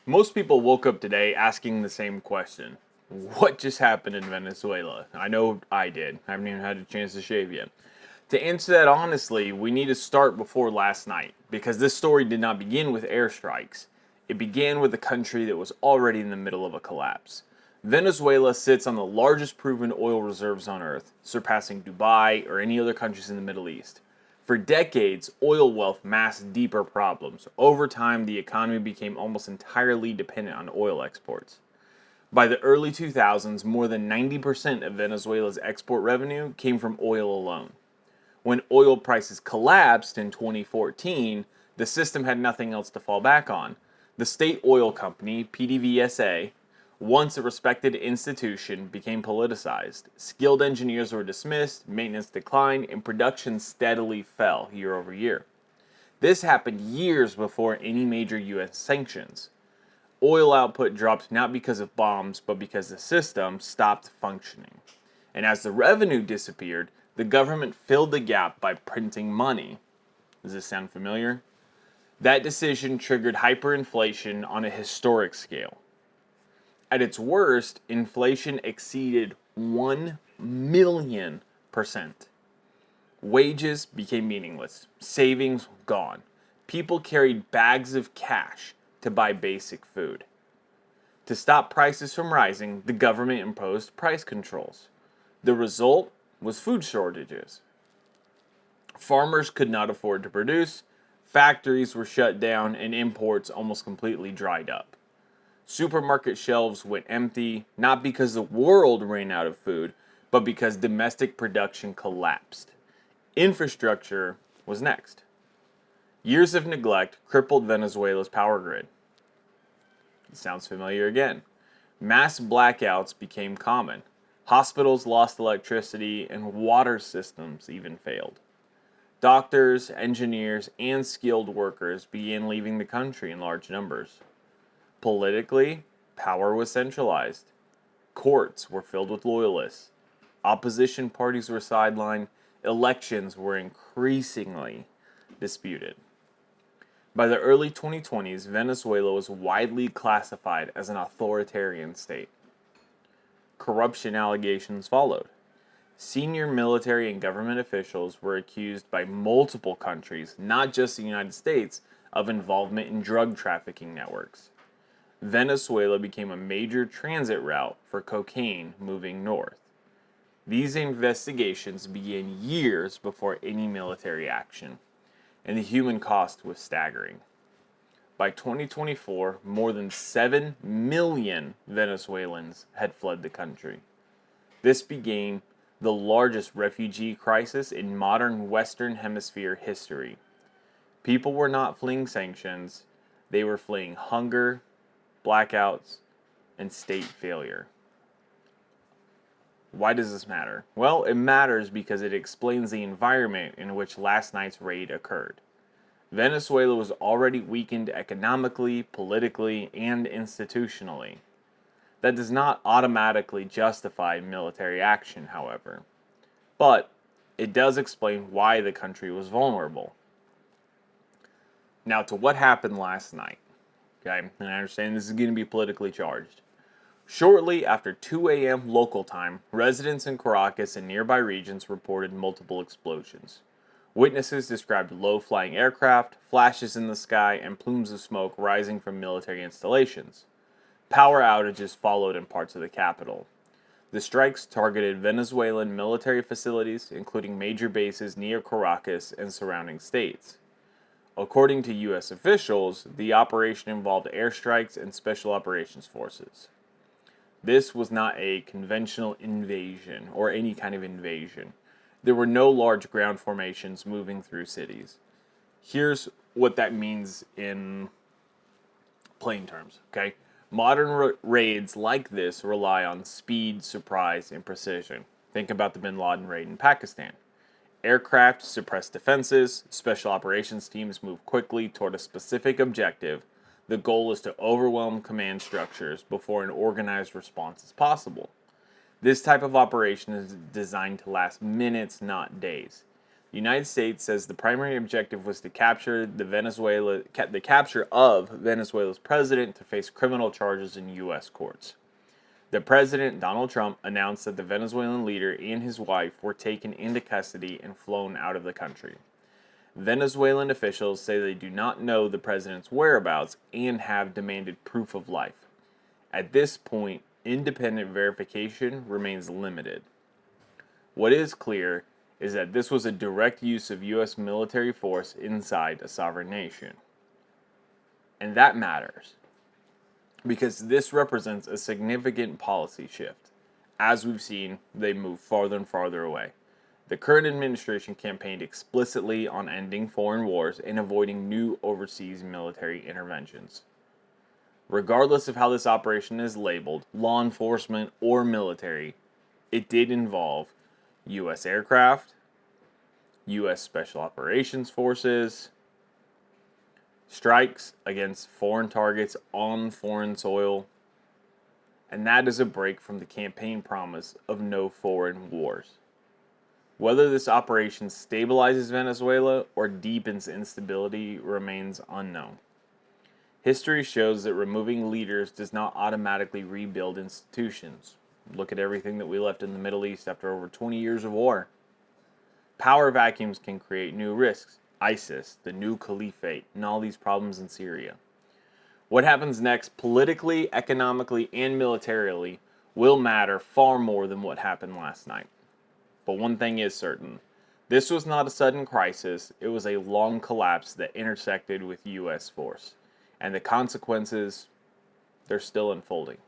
Most people woke up today asking the same question. What just happened in Venezuela? I know I did. I haven't even had a chance to shave yet. To answer that honestly, we need to start before last night, because this story did not begin with airstrikes. It began with a country that was already in the middle of a collapse. Venezuela sits on the largest proven oil reserves on Earth, surpassing Dubai or any other countries in the Middle East. For decades, oil wealth masked deeper problems. Over time, the economy became almost entirely dependent on oil exports. By the early 2000s, more than 90% of Venezuela's export revenue came from oil alone. When oil prices collapsed in 2014, the system had nothing else to fall back on. The state oil company, PDVSA, once a respected institution, became politicized. Skilled engineers were dismissed, maintenance declined, and production steadily fell year over year. This happened years before any major US sanctions. Oil output dropped not because of bombs, but because the system stopped functioning. And as the revenue disappeared, the government filled the gap by printing money. Does this sound familiar? That decision triggered hyperinflation on a historic scale. At its worst, inflation exceeded 1 million%. Wages became meaningless, savings gone. People carried bags of cash to buy basic food. To stop prices from rising, the government imposed price controls. The result was food shortages. Farmers could not afford to produce, factories were shut down, and imports almost completely dried up. Supermarket shelves went empty, not because the world ran out of food, but because domestic production collapsed. Infrastructure was next. Years of neglect crippled Venezuela's power grid. It sounds familiar again. Mass blackouts became common. Hospitals lost electricity, and water systems even failed. Doctors, engineers, and skilled workers began leaving the country in large numbers. Politically, power was centralized. Courts were filled with loyalists. Opposition parties were sidelined. Elections were increasingly disputed. By the early 2020s, Venezuela was widely classified as an authoritarian state. Corruption allegations followed. Senior military and government officials were accused by multiple countries, not just the United States, of involvement in drug trafficking networks. Venezuela became a major transit route for cocaine moving north. These investigations began years before any military action, and the human cost was staggering. By 2024, more than 7 million Venezuelans had fled the country. This began the largest refugee crisis in modern Western Hemisphere history. People were not fleeing sanctions, they were fleeing hunger, blackouts, and state failure. Why does this matter? Well, it matters because it explains the environment in which last night's raid occurred. Venezuela was already weakened economically, politically, and institutionally. That does not automatically justify military action, however. But it does explain why the country was vulnerable. Now, to what happened last night. Okay, and I understand this is going to be politically charged. Shortly after 2 a.m. local time, residents in Caracas and nearby regions reported multiple explosions. Witnesses described low-flying aircraft, flashes in the sky, and plumes of smoke rising from military installations. Power outages followed in parts of the capital. The strikes targeted Venezuelan military facilities, including major bases near Caracas and surrounding states. According to U.S. officials, the operation involved airstrikes and special operations forces. This was not a conventional invasion or any kind of invasion. There were no large ground formations moving through cities. Here's what that means in plain terms, okay? Modern raids like this rely on speed, surprise, and precision. Think about the bin Laden raid in Pakistan. Aircraft suppress defenses, special operations teams move quickly toward a specific objective. The goal is to overwhelm command structures before an organized response is possible. This type of operation is designed to last minutes, not days. The United States says the primary objective was to capture the capture of Venezuela's president to face criminal charges in U.S. courts. The president, Donald Trump, announced that the Venezuelan leader and his wife were taken into custody and flown out of the country. Venezuelan officials say they do not know the president's whereabouts and have demanded proof of life. At this point, independent verification remains limited. What is clear is that this was a direct use of U.S. military force inside a sovereign nation. And that matters, because this represents a significant policy shift. As we've seen, they move farther and farther away. The current administration campaigned explicitly on ending foreign wars and avoiding new overseas military interventions. Regardless of how this operation is labeled, law enforcement or military, it did involve U.S. aircraft, U.S. Special Operations Forces, strikes against foreign targets on foreign soil, and that is a break from the campaign promise of no foreign wars. Whether this operation stabilizes Venezuela or deepens instability remains unknown. History shows that removing leaders does not automatically rebuild institutions. Look at everything that we left in the Middle East after over 20 years of war. Power vacuums can create new risks. ISIS, the new caliphate, and all these problems in Syria. What happens next politically, economically, and militarily will matter far more than what happened last night. But one thing is certain. This was not a sudden crisis. It was a long collapse that intersected with U.S. force. And the consequences, they're still unfolding.